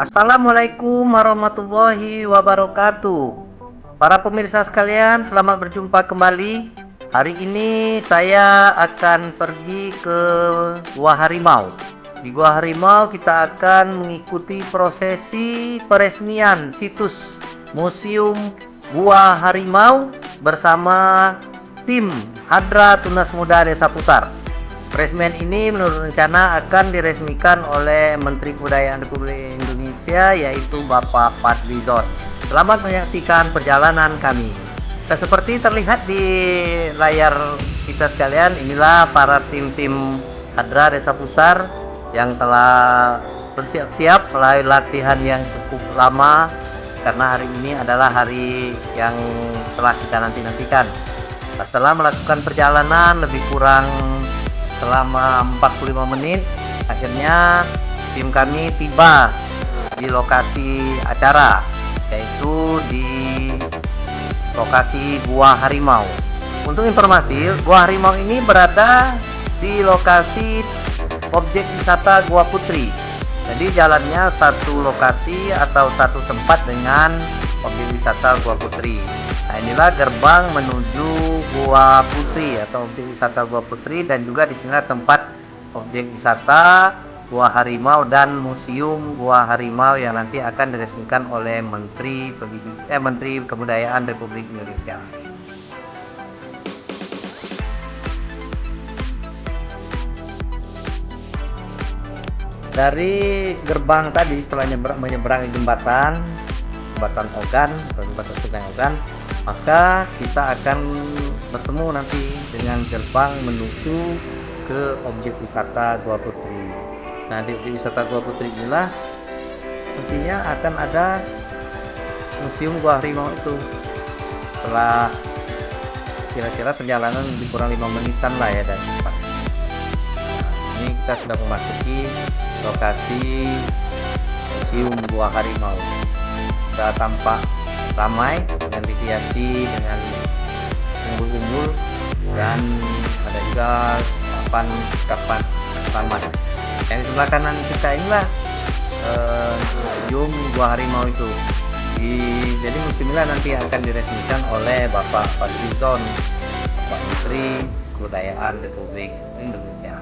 Assalamualaikum warahmatullahi wabarakatuh. Para pemirsa sekalian, selamat berjumpa kembali. Hari ini saya akan pergi ke Gua Harimau. Di Gua Harimau kita akan mengikuti prosesi peresmian situs Museum Gua Harimau bersama tim Hadra Tunas Muda Desa Putar. Peresmian ini menurut rencana akan diresmikan oleh Menteri Kebudayaan Republik Indonesia, yaitu Bapak Fadlizon. Selamat menyaksikan perjalanan kami. Dan seperti terlihat di layar kita sekalian, inilah para tim-tim Hadra Desa Putar yang telah bersiap-siap melalui latihan yang cukup lama, karena hari ini adalah hari yang telah kita nanti-nantikan. Setelah melakukan perjalanan lebih kurang selama 45 menit, akhirnya tim kami tiba di lokasi acara, yaitu di lokasi Gua Harimau. Untuk informasi, Gua Harimau ini berada di lokasi objek wisata Gua Putri. Jadi jalannya satu lokasi atau satu tempat dengan objek wisata Gua Putri. Nah, inilah gerbang menuju Gua Putri atau objek wisata Gua Putri, dan juga di sini tempat objek wisata Gua Harimau dan Museum Gua Harimau yang nanti akan diresmikan oleh Menteri Kebudayaan Republik Indonesia. Dari gerbang tadi, setelah menyeberangi jembatan Ogan atau jembatan Sungai Ogan, maka kita akan bertemu nanti dengan gerbang menuju ke objek wisata Gua Putri. Nah, di objek wisata Gua Putri inilah nantinya akan ada Museum Gua Harimau itu. Setelah kira-kira perjalanan lebih kurang 5 menitan lah ya dari tempat. Ini kita sudah memasuki lokasi Museum Gua Harimau. Sudah tampak ramai dengan dihiasi dengan umbul-umbul, dan ada juga kapan taman. Yang di sebelah kanan kita inilah Museum Gua Harimau itu. Jadi museum ini nanti akan diresmikan oleh Bapak Fadlizon, Bapak Menteri Kebudayaan Republik Indonesia.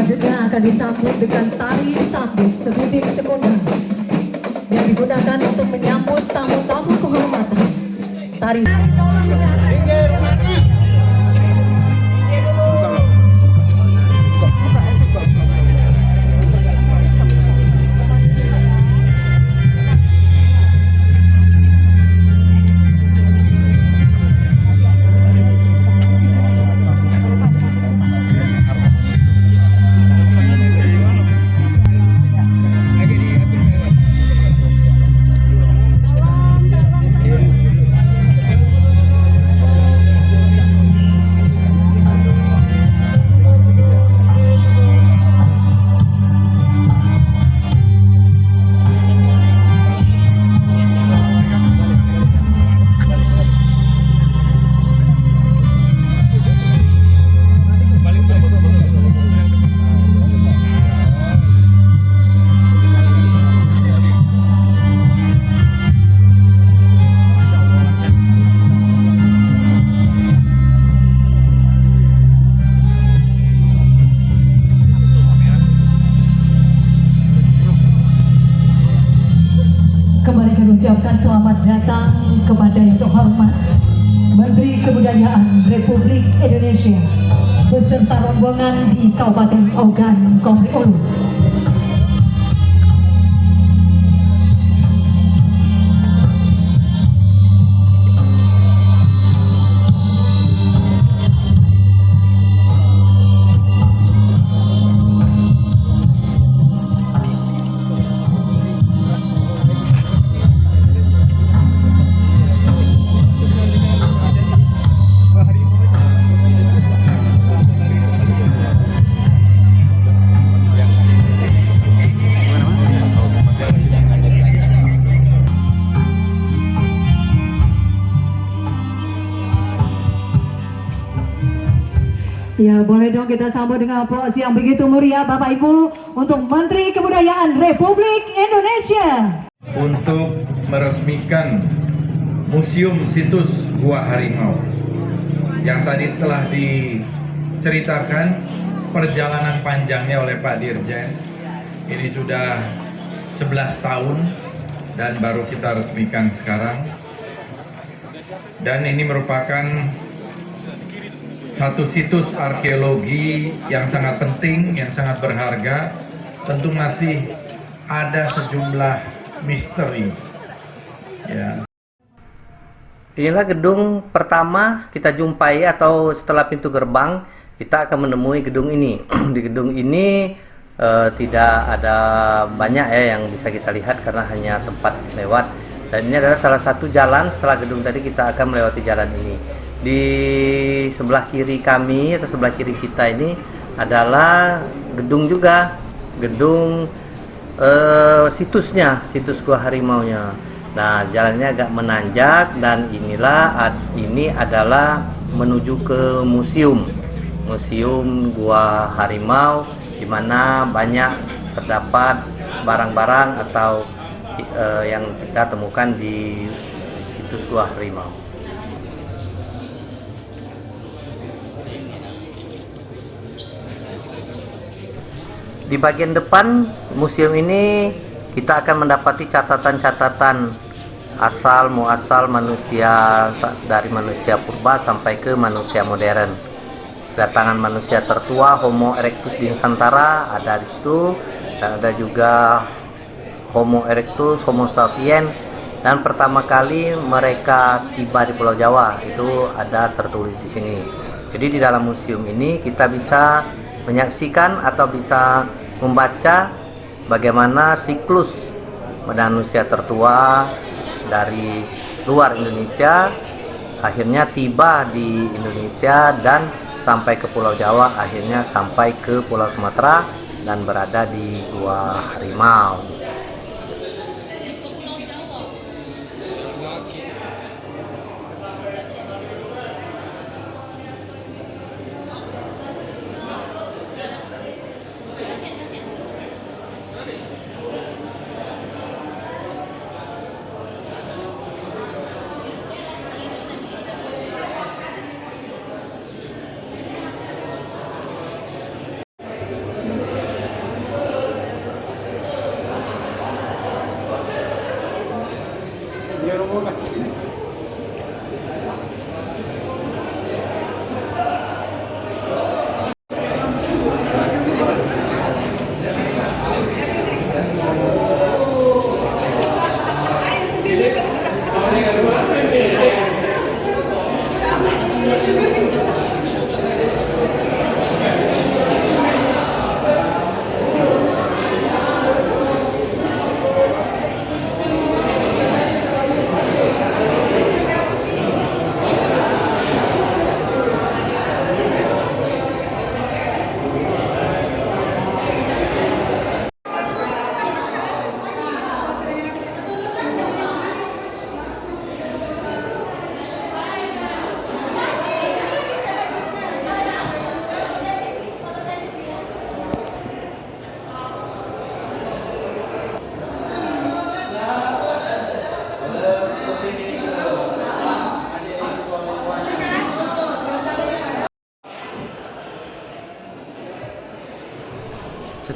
Selanjutnya akan disambut dengan tari sambut sebidik tekuna yang digunakan untuk menyambut tamu-tamu kehormatan. Tari kembali kami ucapkan selamat datang kepada yang terhormat Menteri Kebudayaan Republik Indonesia beserta rombongan di Kabupaten Ogan Komering Ulu. Ya, boleh dong kita sambut dengan aplaus yang begitu meriah Bapak Ibu untuk Menteri Kebudayaan Republik Indonesia. Untuk meresmikan Museum Situs Gua Harimau yang tadi telah diceritakan perjalanan panjangnya oleh Pak Dirjen. Ini sudah 11 tahun dan baru kita resmikan sekarang. Dan ini merupakan satu situs arkeologi yang sangat penting, yang sangat berharga. Tentu masih ada sejumlah misteri. Ya. Inilah gedung pertama kita jumpai, atau setelah pintu gerbang kita akan menemui gedung ini. Di gedung ini tidak ada banyak ya yang bisa kita lihat karena hanya tempat lewat. Dan ini adalah salah satu jalan setelah gedung tadi, kita akan melewati jalan ini. Di sebelah kiri kami atau sebelah kiri kita ini adalah gedung juga, gedung situsnya, situs Gua Harimaunya. Nah, jalannya agak menanjak dan ini adalah menuju ke museum Gua Harimau, di mana banyak terdapat barang-barang atau yang kita temukan di situs Gua Harimau. Di bagian depan museum ini kita akan mendapati catatan-catatan asal muasal manusia, dari manusia purba sampai ke manusia modern. Kedatangan manusia tertua Homo erectus di Nusantara ada di situ, dan ada juga Homo erectus, Homo sapiens, dan pertama kali mereka tiba di Pulau Jawa itu ada tertulis di sini. Jadi di dalam museum ini kita bisa menyaksikan atau bisa membaca bagaimana siklus manusia tertua dari luar Indonesia akhirnya tiba di Indonesia dan sampai ke Pulau Jawa, akhirnya sampai ke Pulau Sumatera dan berada di Gua Harimau.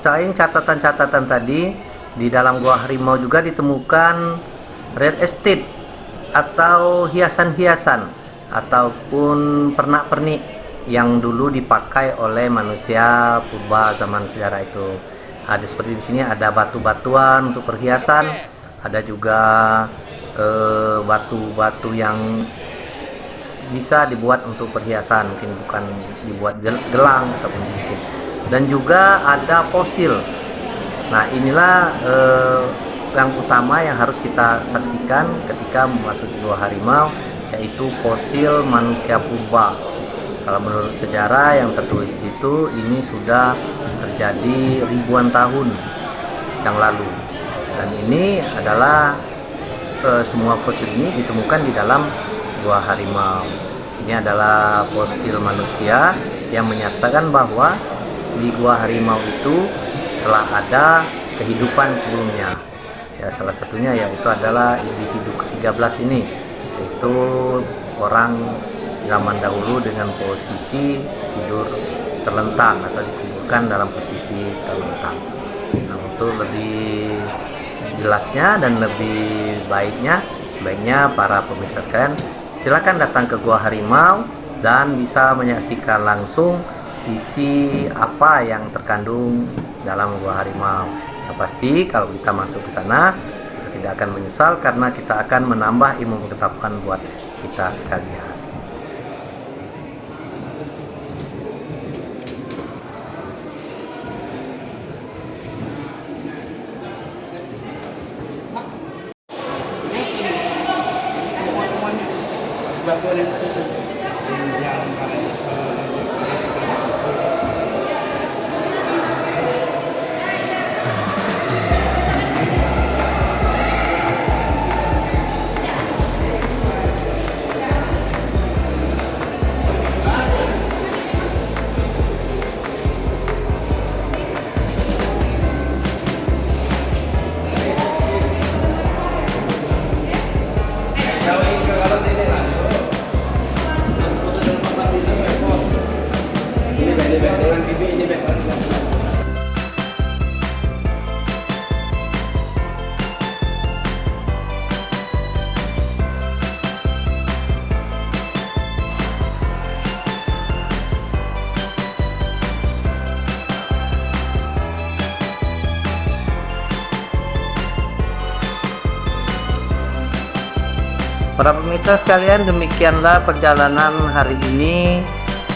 Selain catatan-catatan tadi, di dalam Gua Harimau juga ditemukan real estate atau hiasan-hiasan ataupun pernak-pernik yang dulu dipakai oleh manusia purba zaman sejarah itu. Ada seperti di sini ada batu-batuan untuk perhiasan, ada juga batu-batu yang bisa dibuat untuk perhiasan, mungkin bukan dibuat gelang ataupun cincin. Dan juga ada fosil. Nah, inilah yang utama yang harus kita saksikan ketika memasuki Gua Harimau, yaitu fosil manusia purba. Kalau menurut sejarah yang tertulis di situ, ini sudah terjadi ribuan tahun yang lalu. Dan ini adalah semua fosil ini ditemukan di dalam Gua Harimau. Ini adalah fosil manusia yang menyatakan bahwa di Gua Harimau itu telah ada kehidupan sebelumnya. Ya, salah satunya yaitu adalah individu ke-13 ini, yaitu orang zaman dahulu dengan posisi tidur terlentang atau dikuburkan dalam posisi terlentang. Nah, untuk lebih jelasnya dan lebih sebaiknya para pemirsa sekalian silakan datang ke Gua Harimau dan bisa menyaksikan langsung isi apa yang terkandung dalam Gua Harimau. Yang pasti kalau kita masuk ke sana, kita tidak akan menyesal karena kita akan menambah ilmu pengetahuan buat kita sekalian. Para pemirsa sekalian, demikianlah perjalanan hari ini,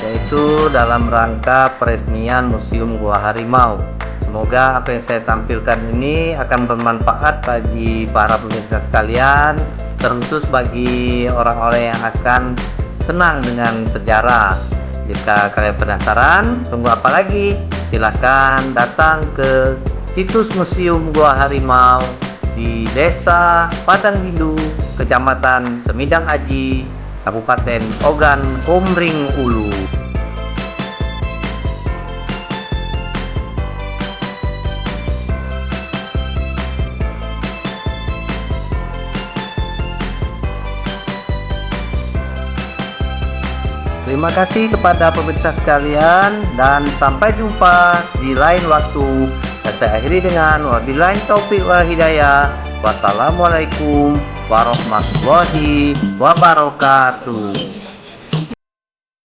yaitu dalam rangka peresmian Museum Gua Harimau. Semoga apa yang saya tampilkan ini akan bermanfaat bagi para pemirsa sekalian, terkhusus bagi orang-orang yang akan senang dengan sejarah. Jika kalian penasaran, tunggu apa lagi? Silahkan datang ke situs Museum Gua Harimau di Desa Padang Hindu, Kecamatan Semidang Aji, Kabupaten Ogan Komering Ulu. Terima kasih kepada pemirsa sekalian dan sampai jumpa di lain waktu. Dan saya akhiri dengan wabillahi taufiq wal hidayah. Wassalamualaikum warahmatullahi wabarakatuh.